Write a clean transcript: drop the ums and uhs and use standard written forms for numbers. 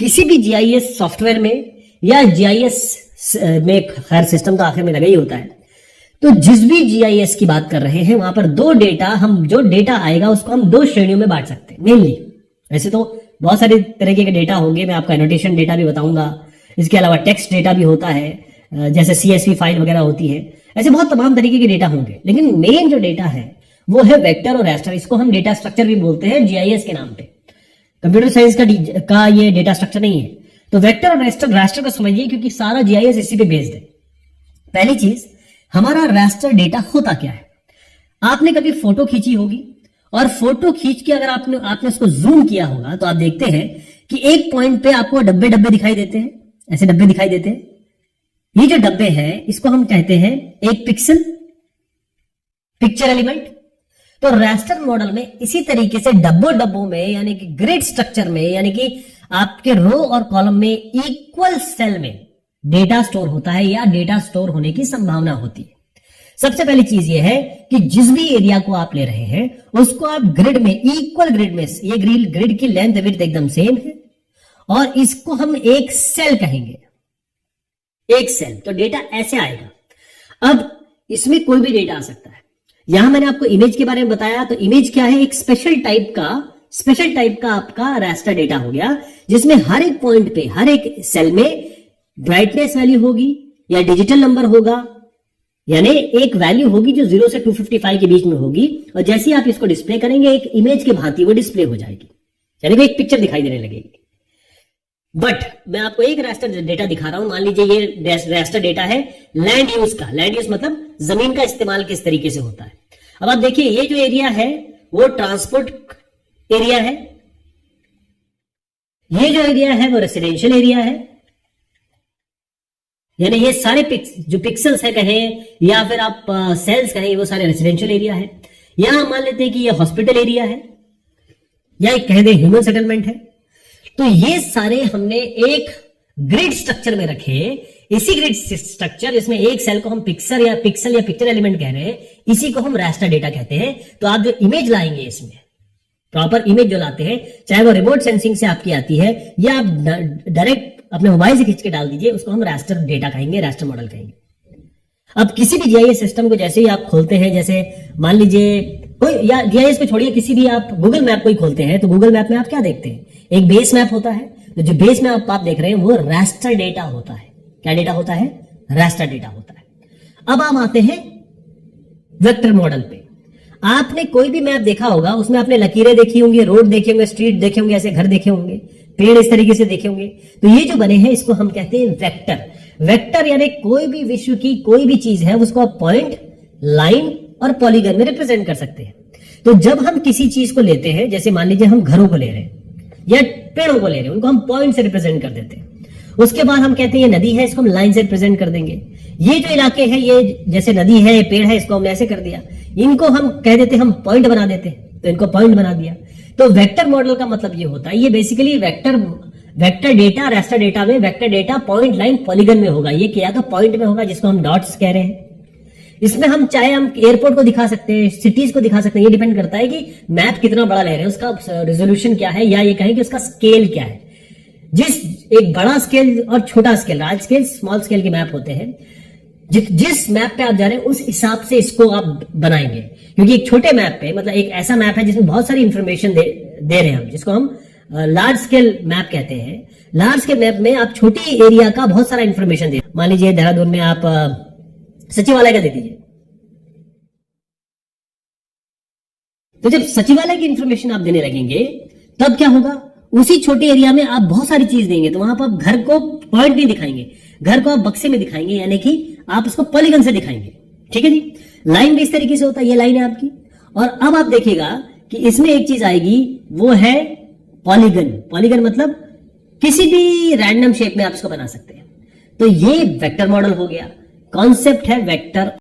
किसी भी GIS software में या जीआईएस में, खैर सिस्टम तो आखिर में लगा ही होता है, तो जिस भी जीआईएस की बात कर रहे हैं वहां पर जो डेटा आएगा उसको हम दो श्रेणियों में बांट सकते हैं मेनली। वैसे तो बहुत सारे तरीके के डेटा होंगे, मैं आपको एनोटेशन डेटा भी बताऊंगा, इसके अलावा टेक्स्ट डेटा भी होता है, जैसे सीएसवी फाइल वगैरह होती है, ऐसे बहुत तमाम तरीके के डेटा होंगे। लेकिन मेन जो डेटा है वो है वेक्टर और रैस्टर। इसको हम डेटा स्ट्रक्चर भी बोलते हैं जीआईएस के नाम पे। कंप्यूटर साइंस का ये डेटा स्ट्रक्चर नहीं है। तो वेक्टर और रैस्टर को समझिए, क्योंकि सारा जीआईएस इसी पे बेस्ड है। पहली चीज, हमारा रैस्टर डेटा होता क्या है। आपने कभी फोटो खींची होगी और फोटो खींच के अगर आपने उसको जूम किया होगा तो आप देखते हैं कि एक पॉइंट पे आपको डब्बे डब्बे दिखाई देते हैं, ऐसे डब्बे दिखाई देते हैं। ये जो डब्बे हैं इसको हम कहते हैं एक पिक्चर एलिमेंट। तो रैस्टर मॉडल में इसी तरीके से डब्बों में, यानी कि ग्रिड स्ट्रक्चर में, यानी कि आपके रो और कॉलम में इक्वल सेल में डेटा स्टोर होता है या डेटा स्टोर होने की संभावना होती है। सबसे पहली चीज यह है कि जिस भी एरिया को आप ले रहे हैं उसको आप ग्रिड में, इक्वल ग्रिड में, ये ग्रिड की लेंथ विड्थ एकदम सेम है और इसको हम एक सेल कहेंगे, एक सेल। तो डेटा ऐसे आएगा। अब इसमें कोई भी डेटा आ सकता है। यहां मैंने आपको इमेज के बारे में बताया, तो इमेज क्या है, एक स्पेशल टाइप का आपका रैस्टर डेटा हो गया, जिसमें हर एक पॉइंट पे, हर एक सेल में ब्राइटनेस वैल्यू होगी या डिजिटल नंबर होगा, यानी एक वैल्यू होगी जो 0 से 255 के बीच में होगी, और जैसे ही आप इसको डिस्प्ले करेंगे एक इमेज की भांति वो डिस्प्ले हो जाएगी, यानी कि एक पिक्चर दिखाई देने लगेगी। बट मैं आपको एक रैस्टर डेटा दिखा रहा हूं। मान लीजिए ये रैस्टर डेटा है लैंड यूज का। लैंड यूज मतलब जमीन का इस्तेमाल किस तरीके से होता है। अब आप देखिए, ये जो एरिया है वो ट्रांसपोर्ट एरिया है, ये जो एरिया है वो रेसिडेंशियल एरिया है, यानी ये सारे जो पिक्सल्स है कहें या फिर आप सेल्स कहें, वो सारे रेसिडेंशियल एरिया है। यहां मान लेते हैं कि ये हॉस्पिटल एरिया है या एक कह दे ह्यूमन सेटलमेंट है। तो ये सारे हमने एक ग्रिड स्ट्रक्चर में रखे। इसी ग्रिड स्ट्रक्चर, इसमें एक सेल को हम पिक्सल या पिक्चर एलिमेंट कह रहे हैं, इसी को हम रैस्टर डेटा कहते हैं। तो आप जो इमेज लाएंगे, इसमें प्रॉपर इमेज जो लाते हैं, चाहे वो रिमोट सेंसिंग से आपकी आती है या आप डायरेक्ट अपने मोबाइल से खींच के डाल दीजिए, उसको हम रैस्टर डेटा कहेंगे, रैस्टर मॉडल कहेंगे। अब किसी भी जीआईएस सिस्टम को जैसे ही आप खोलते हैं, जैसे मान लीजिए कोई, या जीआईएस को छोड़िए, किसी भी आप गूगल मैप को ही खोलते हैं, तो गूगल मैप में आप क्या देखते हैं, एक बेस मैप होता है। तो जो बेस मैप आप देख रहे हैं वो रैस्टर डेटा होता है। क्या डेटा होता है? रैस्टर डेटा होता है। अब हम आते हैं वेक्टर मॉडल पे। आपने कोई भी मैप देखा होगा, उसमें आपने लकीरें देखी होंगी, रोड देखे होंगे, स्ट्रीट देखे होंगे, ऐसे घर देखे होंगे, पेड़ इस तरीके से देखे होंगे। तो ये जो बने हैं इसको हम कहते हैं वेक्टर। वेक्टर यानी कोई भी विश्व की कोई भी चीज है उसको आप पॉइंट, लाइन और पॉलीगन में रिप्रेजेंट कर सकते हैं। तो जब हम किसी चीज को लेते हैं, जैसे मान लीजिए हम घरों को ले रहे हैं या पेड़ों को ले रहे हैं, उनको हम पॉइंट से रिप्रेजेंट कर देते हैं। उसके बाद हम कहते हैं ये नदी है, इसको हम लाइन से रिप्रेजेंट कर देंगे। ये जो इलाके हैं, ये जैसे नदी है, ये पेड़ है, इसको हमने ऐसे कर दिया। इनको हम कह देते, हम पॉइंट बना देते, तो इनको पॉइंट बना दिया। तो वेक्टर मॉडल का मतलब ये होता है, ये basically vector data, raster data में vector data point, line, polygon में होगा। ये क्या तो पॉइंट में होगा, जिसको हम डॉट्स कह रहे हैं। इसमें हम चाहे हम एयरपोर्ट को दिखा सकते हैं, सिटीज को दिखा सकते हैं, ये डिपेंड करता है कि मैप कितना बड़ा ले रहे हैं, उसका रेजोल्यूशन क्या है, या ये कहें कि उसका स्केल क्या है। एक बड़ा स्केल और छोटा scale, large scale, small scale के मैप होते हैं। जिस मैप पे आप जा रहे हैं उस हिसाब से इसको आप बनाएंगे। क्योंकि एक छोटे मैप पे, मतलब एक ऐसा मैप है जिसमें बहुत सारी इंफॉर्मेशन दे रहे हैं हम, जिसको हम लार्ज स्केल मैप कहते हैं। लार्ज स्केल मैप में आप छोटी एरिया का बहुत सारा इंफॉर्मेशन दे, मान लीजिए देहरादून में आप सचिवालय का दे दीजिए। तो जब सचिवालय की इंफॉर्मेशन आप देने लगेंगे तब क्या होगा, उसी छोटे एरिया में आप बहुत सारी चीज देंगे। तो वहां पर आप घर को पॉइंट नहीं दिखाएंगे, घर को आप बक्से में दिखाएंगे, यानी कि आप उसको पॉलीगन से दिखाएंगे। ठीक है जी। लाइन भी इस तरीके से होता है, ये लाइन है आपकी। और अब आप देखिएगा कि इसमें एक चीज आएगी, वो है पॉलीगन। पॉलीगन मतलब किसी भी रैंडम शेप में आप इसको बना सकते हैं। तो ये वेक्टर मॉडल हो गया, कॉन्सेप्ट है वेक्टर